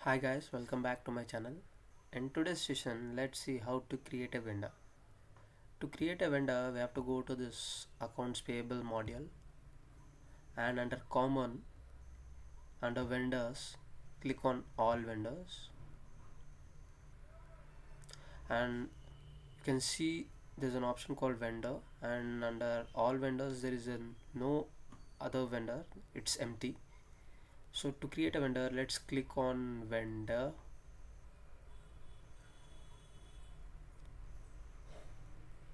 Hi guys, welcome back to my channel. In today's session, let's see how to create a vendor. To create a vendor, we have to go to this accounts payable module and under common, under vendors, click on all vendors and you can see there's an option called vendor, and under all vendors there is no other vendor, it's empty. So to create a vendor, let's click on vendor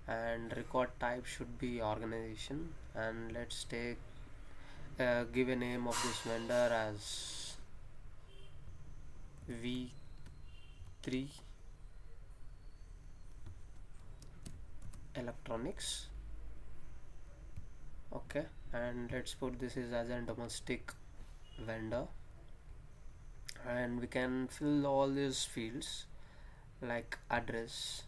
and record type should be organization, and let's take give a name of this vendor as V3 electronics. Okay, and let's put this is as a domestic vendor, and we can fill all these fields like address,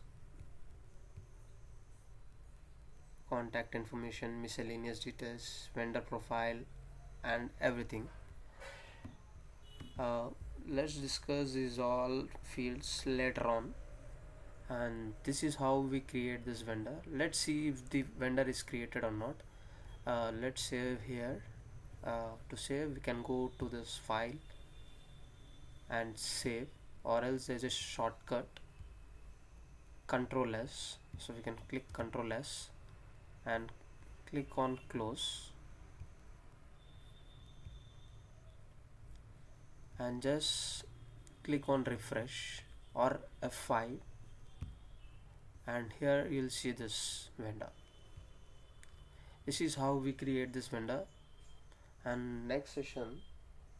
contact information, miscellaneous details, vendor profile, and everything. uh, let's discuss these all fields later on, and this is how we create this vendor. Let's see if the vendor is created or not. Let's save here. To save, we can go to this file and save, or else there's a shortcut Control S. So we can click Control S and click on close and just click on refresh or F5, and here you'll see this vendor. This is how we create this vendor, and next session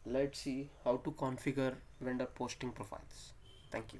let's see how to configure vendor posting profiles. Thank you.